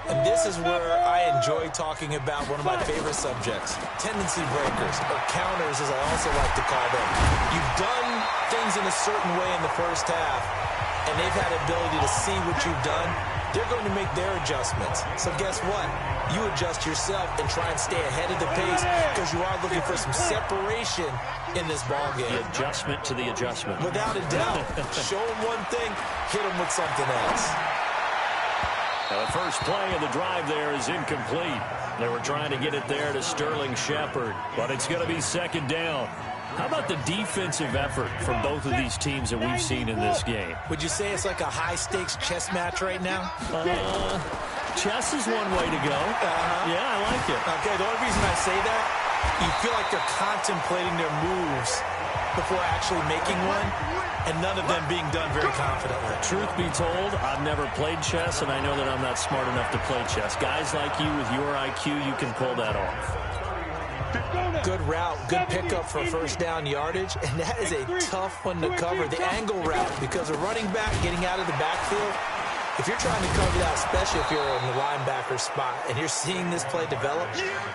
And this is where I enjoy talking about one of my favorite subjects, tendency breakers, or counters as I also like to call them. You've done things in a certain way in the first half, and they've had the ability to see what you've done. They're going to make their adjustments. So guess what? You adjust yourself and try and stay ahead of the pace because you are looking for some separation in this ballgame. The adjustment to the adjustment. Without a doubt. Show them one thing, hit them with something else. The first play of the drive there is incomplete. They were trying to get it there to Sterling Shepard, but it's going to be second down. How about the defensive effort from both of these teams that we've seen in this game? Would you say it's like a high-stakes chess match right now? Chess is one way to go. Yeah, I like it. Okay, the only reason I say that, you feel like they're contemplating their moves before actually making one, and none of them being done very confidently. Truth be told, I've never played chess, and I know that I'm not smart enough to play chess. Guys like you with your IQ, you can pull that off. Good route, good pickup for first down yardage, and that is a tough one to cover. The angle route, because a running back getting out of the backfield, if you're trying to cover that, especially if you're in the linebacker spot, and you're seeing this play develop,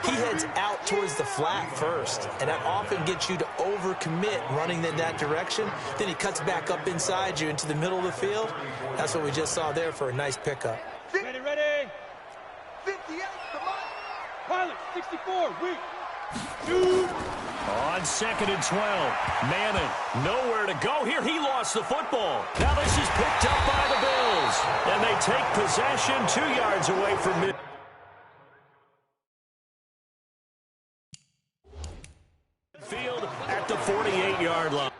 he heads out towards the flat first, and that often gets you to overcommit running in that direction. Then he cuts back up inside you into the middle of the field. That's what we just saw there for a nice pickup. Ready, ready. 58, come on. Pilot, 64, weak. Dude. On 2nd and 12, Manning nowhere to go here. He lost the football. Now this is picked up by the Bills, and they take possession 2 yards away from mid. Field at the 48-yard line.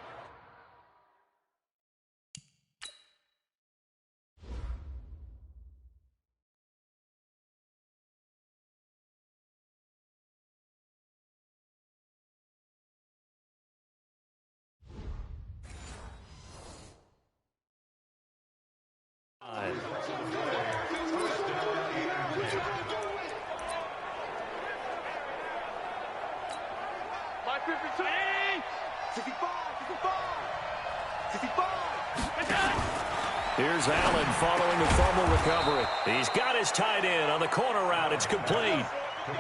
Here's Allen following the fumble recovery. He's got his tight end on the corner route. It's complete.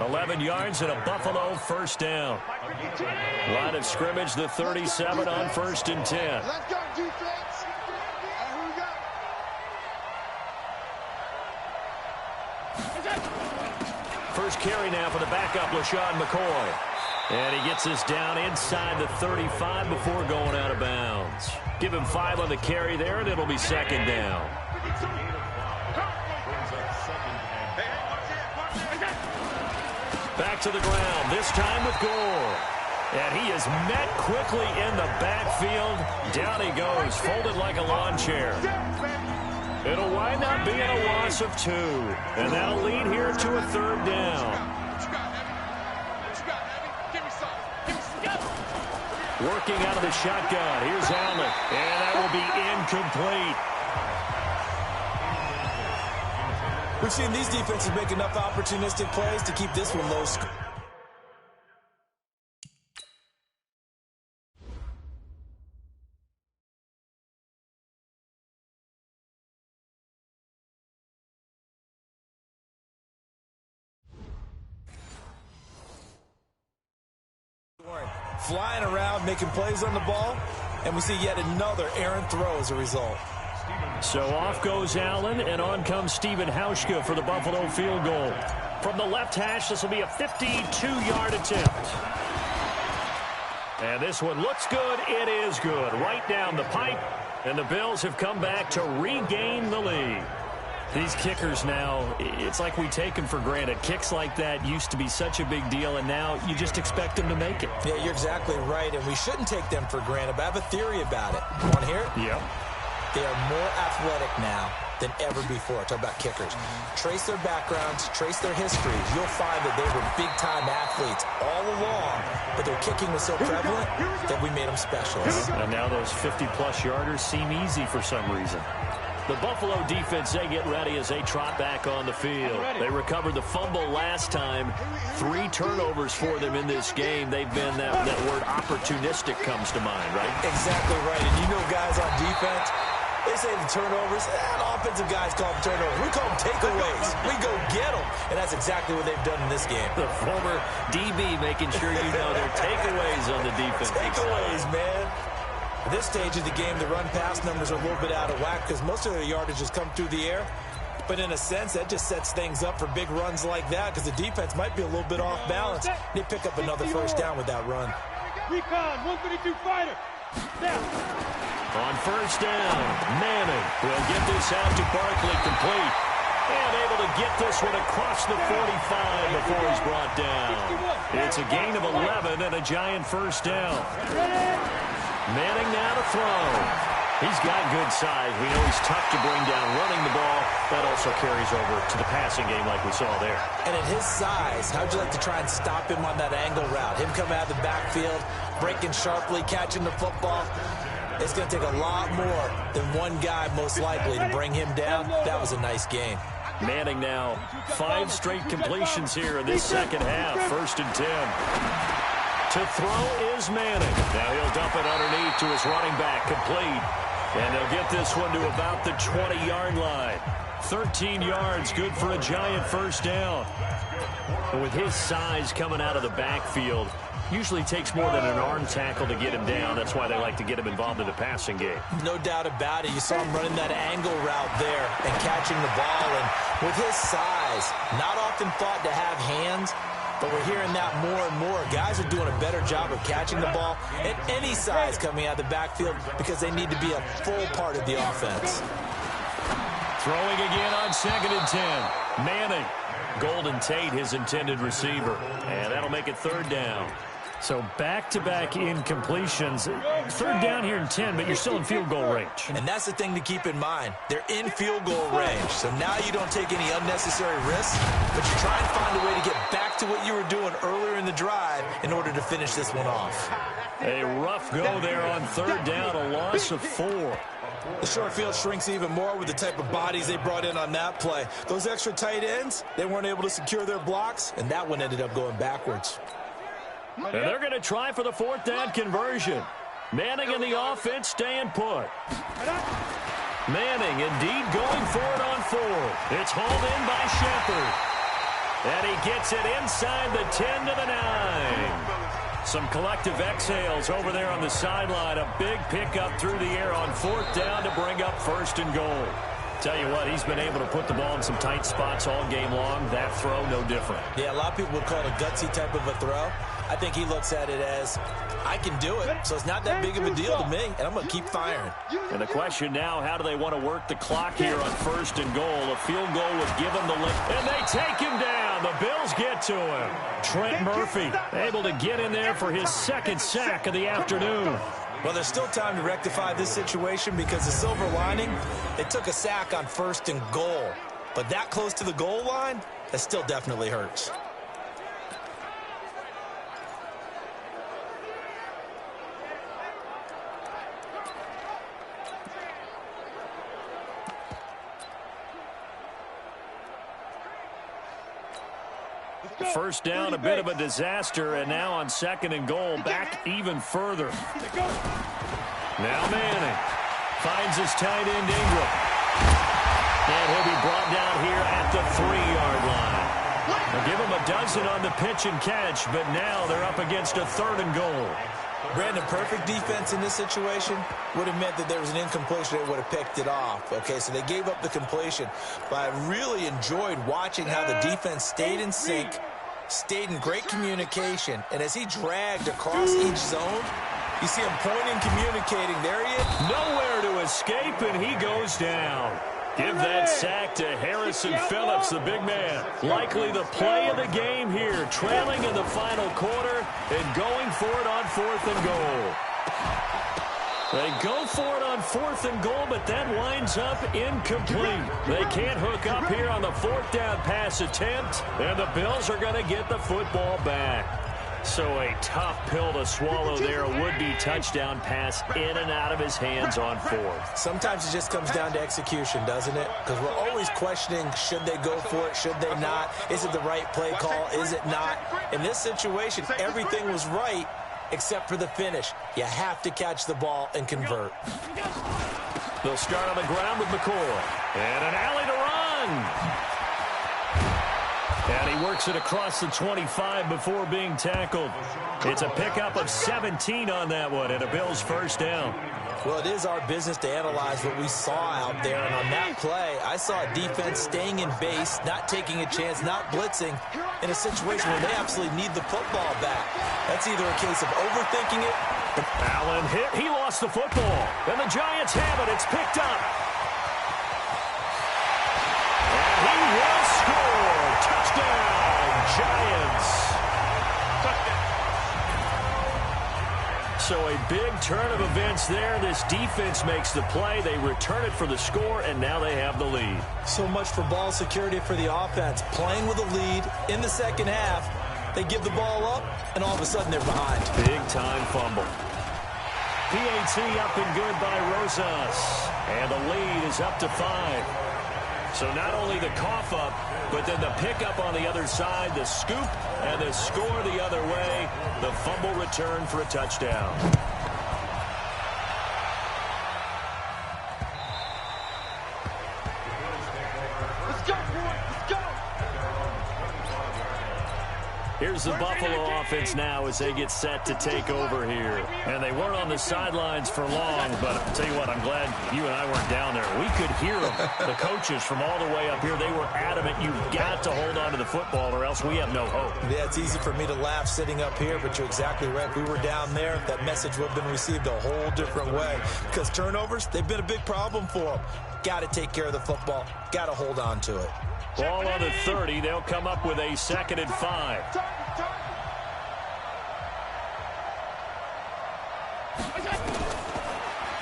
11 yards and a Buffalo first down. Line of scrimmage, the 37 on 1st and 10. Let's go, defense. Who we got? First carry now for the backup, LaShawn McCoy. And he gets us down inside the 35 before going out of bounds. Give him 5 on the carry there, and it'll be 2nd down. Back to the ground, this time with Gore. And he is met quickly in the backfield. Down he goes, folded like a lawn chair. It'll wind up being a loss of 2. And that'll lead here to a 3rd down. Working out of the shotgun. Here's Allen. And that will be incomplete. We've seen these defenses make enough opportunistic plays to keep this one low scoring. Flying around, making plays on the ball, and we see yet another errant throw as a result. So off goes Allen, and on comes Stephen Hauschka for the Buffalo field goal. From the left hash, this will be a 52-yard attempt. And this one looks good. It is good. Right down the pipe, and the Bills have come back to regain the lead. These kickers now, it's like we take them for granted. Kicks like that used to be such a big deal, and now you just expect them to make it. Yeah, you're exactly right, and we shouldn't take them for granted, but I have a theory about it. You want to hear it? Yep. They are more athletic now than ever before. Talk about kickers. Trace their backgrounds, trace their histories. You'll find that they were big-time athletes all along, but their kicking was so prevalent that we made them specialists. And now those 50-plus yarders seem easy for some reason. The Buffalo defense, they get ready as they trot back on the field. They recovered the fumble last time. 3 turnovers for them in this game. They've been, that word opportunistic comes to mind, right? Exactly right. And you know guys on defense, they say the turnovers, and offensive guys call them turnovers. We call them takeaways. We go get them. And that's exactly what they've done in this game. The former DB making sure you know their takeaways on the defense. Takeaways, man. At this stage of the game, the run-pass numbers are a little bit out of whack because most of their yardage has come through the air. But in a sense, that just sets things up for big runs like that because the defense might be a little bit off balance. They pick up another first down with that run. Recon, 132 fighter. Down. On first down, Manning will get this out to Barkley complete. And able to get this one across the 45 before he's brought down. It's a gain of 11 and a giant first down. Manning now to throw. He's got good size. We know he's tough to bring down running the ball. That also carries over to the passing game like we saw there. And at his size, how'd you like to try and stop him on that angle route? Him coming out of the backfield, breaking sharply, catching the football. It's going to take a lot more than one guy most likely to bring him down. That was a nice game. Manning now 5 straight completions here in this second half. 1st and 10. To throw is Manning. Now he'll dump it underneath to his running back, complete. And they'll get this one to about the 20-yard line. 13 yards, good for a giant first down. But with his size coming out of the backfield, usually takes more than an arm tackle to get him down. That's why they like to get him involved in the passing game. No doubt about it. You saw him running that angle route there and catching the ball. And with his size, not often thought to have hands, but we're hearing that more and more. Guys are doing a better job of catching the ball at any size coming out of the backfield because they need to be a full part of the offense. Throwing again on 2nd and 10. Manning. Golden Tate, his intended receiver. And that'll make it 3rd down. So back-to-back incompletions. 3rd down here in 10, but you're still in field goal range. And that's the thing to keep in mind. They're in field goal range. So now you don't take any unnecessary risks, but you try and find a way to get back to what you were doing earlier in the drive in order to finish this one off. A rough go there on 3rd down, a loss of 4. The short field shrinks even more with the type of bodies they brought in on that play. Those extra tight ends, they weren't able to secure their blocks, and that one ended up going backwards. And they're going to try for the 4th down conversion. Manning and the offense staying put. Manning indeed going for it on 4th. It's hauled in by Shepard. And he gets it inside the 10 to the 9. Some collective exhales over there on the sideline. A big pickup through the air on 4th down to bring up 1st and goal. Tell you what, he's been able to put the ball in some tight spots all game long. That throw, no different. Yeah, a lot of people would call it a gutsy type of a throw. I think he looks at it as, I can do it, so it's not that big of a deal to me, and I'm going to keep firing. And the question now, how do they want to work the clock here on 1st and goal? A field goal would give them the lick, and they take him down. The Bills get to him. Trent Murphy able to get in there for his 2nd sack of the afternoon. Well, there's still time to rectify this situation because the silver lining, they took a sack on 1st and goal. But that close to the goal line, that still definitely hurts. First down, a bit of a disaster, and now on 2nd and goal, back even further. Now Manning finds his tight end Ingram. And he'll be brought down here at the 3-yard line. They'll give him a dozen on the pitch and catch, but now they're up against a 3rd and goal. Brandon, perfect defense in this situation would have meant that there was an incompletion. They would have picked it off. Okay, so they gave up the completion. But I really enjoyed watching how the defense stayed in sync, stayed in great communication. And as he dragged across each zone, you see him pointing, communicating. There he is. Nowhere to escape, and he goes down. Give that sack to Harrison Phillips, the big man. Likely the play of the game here, trailing in the final quarter and going for it on 4th and goal. They go for it on 4th and goal, but that winds up incomplete. They can't hook up here on the 4th down pass attempt, and the Bills are going to get the football back. So a tough pill to swallow there. A would-be touchdown pass in and out of his hands on 4th. Sometimes it just comes down to execution, doesn't it? Because we're always questioning, should they go for it, should they not? Is it the right play call, is it not? In this situation, everything was right except for the finish. You have to catch the ball and convert. They'll start on the ground with McCoy. And an alley to run. And he works it across the 25 before being tackled. It's a pickup of 17 on that one and a Bills 1st down. Well, it is our business to analyze what we saw out there. And on that play, I saw a defense staying in base, not taking a chance, not blitzing in a situation where they absolutely need the football back. That's either a case of overthinking it. Allen hit. He lost the football. And the Giants have it. It's picked up. And he will score. Touchdown, Giants. So a big turn of events there. This defense makes the play. They return it for the score, and now they have the lead. So much for ball security for the offense. Playing with a lead in the 2nd half. They give the ball up, and all of a sudden they're behind. Big-time fumble. PAT up and good by Rosas. And the lead is up to 5. So not only the cough up, but then the pickup on the other side, the scoop, and the score the other way. The fumble return for a touchdown. Let's go, boy. Let's go. Here's the Buffalo offense now as they get set to take over here. And they weren't on the sidelines for long, but I'll tell you what, I'm glad you and I weren't down there. We could hear them, the coaches from all the way up here. They were adamant, you've got to hold on to the football or else we have no hope. Yeah, it's easy for me to laugh sitting up here, but you're exactly right. If we were down there, that message would have been received a whole different way. Because turnovers, they've been a big problem for them. Got to take care of the football. Got to hold on to it. Ball on the 30. They'll come up with a 2nd and 5.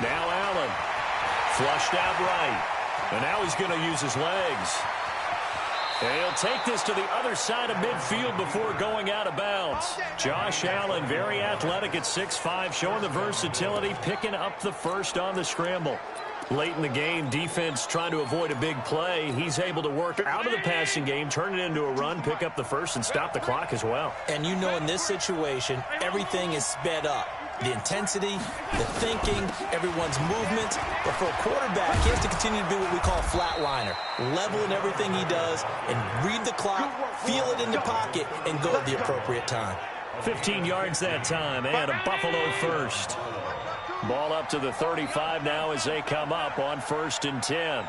Now Allen. Flushed out right. And now he's going to use his legs. And he'll take this to the other side of midfield before going out of bounds. Josh Allen, very athletic at 6'5", showing the versatility, picking up the first on the scramble. Late in the game, defense trying to avoid a big play. He's able to work out of the passing game, turn it into a run, pick up the first, and stop the clock as well. And you know in this situation, everything is sped up. the intensity, the thinking, everyone's movements. But for a quarterback, he has to continue to be what we call a flatliner, level in everything he does, and read the clock, feel it in the pocket, and go at the appropriate time. 15 yards that time, and a Buffalo first. Ball up to the 35 now as they come up on 1st and 10.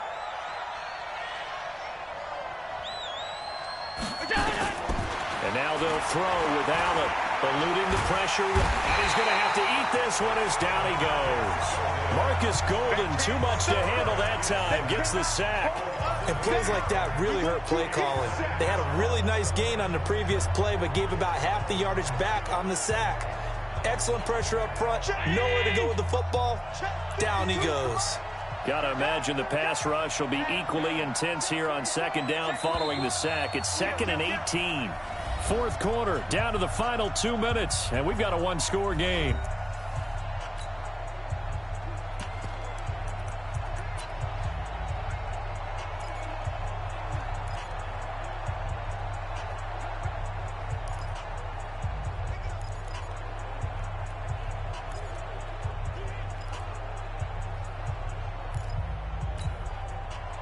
And now they'll throw with Allen, eluding the pressure, and he's going to have to eat this one as down he goes. Marcus Golden, too much to handle that time, gets the sack. And plays like that really hurt play calling. They had a really nice gain on the previous play, but gave about half the yardage back on the sack. Excellent pressure up front, nowhere to go with the football. Down he goes. Got to imagine the pass rush will be equally intense here on 2nd down following the sack. It's 2nd and 18. 4th quarter, down to the final 2 minutes, and we've got a one-score game.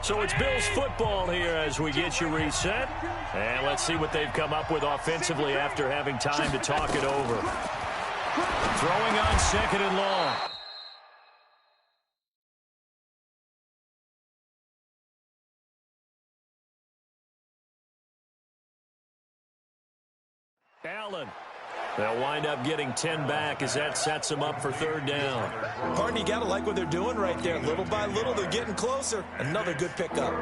So it's Bills football here as we get you reset. And let's see what they've come up with offensively after having time to talk it over. Throwing on 2nd and long. Allen. They'll wind up getting 10 back as that sets them up for 3rd down. Harden, you got to like what they're doing right there. Little by little, they're getting closer. Another good pickup.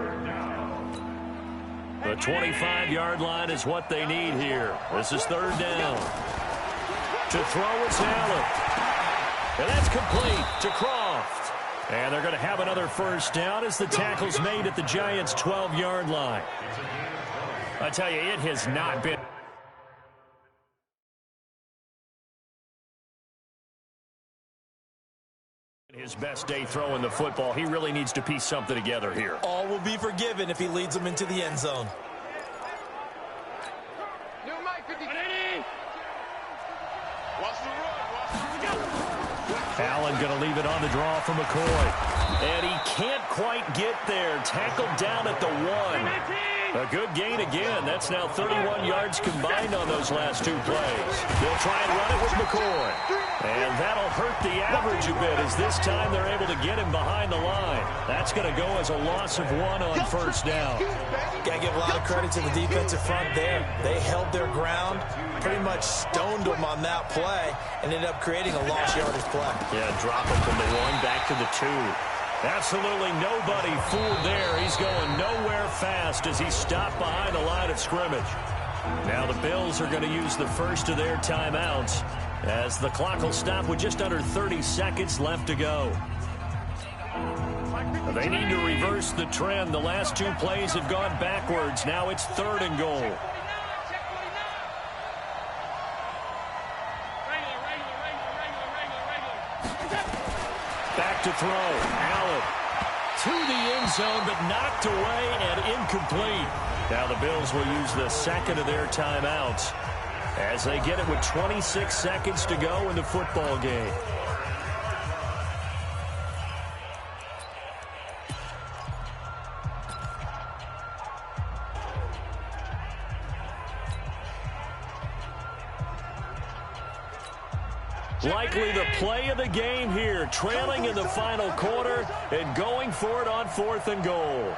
The 25-yard line is what they need here. This is 3rd down. To throw is Allen. And that's complete to Croft. And they're going to have another 1st down as the tackle's made at the Giants' 12-yard line. I tell you, it has not been his best day throwing the football. He really needs to piece something together here. All will be forgiven if he leads them into the end zone. Allen going to leave it on the draw for McCoy. And he can't quite get there. Tackled down at the 1. A good gain again. That's now 31 yards combined on those last 2 plays. They'll try and run it with McCoy. And that'll hurt the average a bit as this time they're able to get him behind the line. That's going to go as a loss of 1 on 1st down. Got to give a lot of credit to the defensive front there. They held their ground, pretty much stoned them on that play, and ended up creating a lost yardage play. Yeah, drop him from the 1 back to the 2. Absolutely nobody fooled there. He's going nowhere fast as he's stopped behind the line of scrimmage. Now the Bills are going to use the first of their timeouts as the clock will stop with just under 30 seconds left to go. They need to reverse the trend. The last 2 plays have gone backwards. Now it's 3rd and goal. Back to throw. Allen to the end zone, but knocked away and incomplete. Now the Bills will use the 2nd of their timeouts as they get it with 26 seconds to go in the football game. Likely the play of the game here, trailing in the final quarter and going for it on 4th and goal.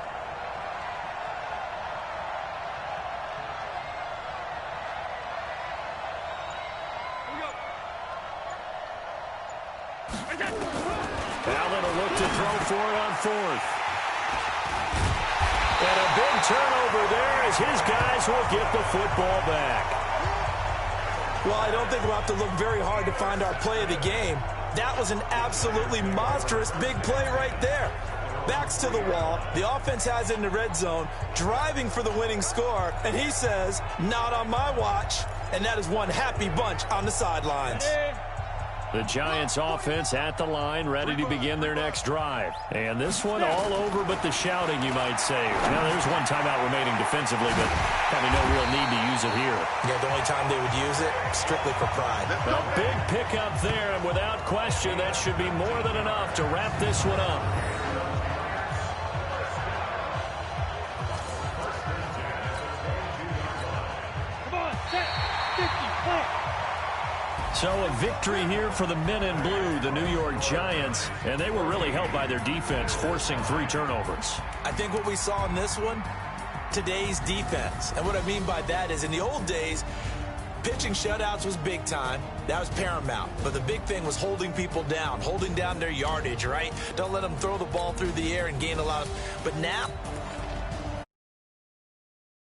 Allen will look to throw for it on 4th. And a big turnover there as his guys will get the football back. Well, I don't think we'll have to look very hard to find our play of the game. That was an absolutely monstrous big play right there. Backs to the wall. The offense has it in the red zone, driving for the winning score. And he says, not on my watch. And that is one happy bunch on the sidelines. The Giants offense at the line, ready to begin their next drive. And this one all over but the shouting, you might say. Now, there's one timeout remaining defensively, but probably no real need to use it here. Yeah, the only time they would use it, strictly for pride. A big pickup there, and without question, that should be more than enough to wrap this one up. So a victory here for the men in blue, the New York Giants, and they were really helped by their defense, forcing 3 turnovers. I think what we saw in this one, today's defense. And what I mean by that is in the old days, pitching shutouts was big time. That was paramount. But the big thing was holding people down, holding down their yardage, right? Don't let them throw the ball through the air and gain a lot of... But now,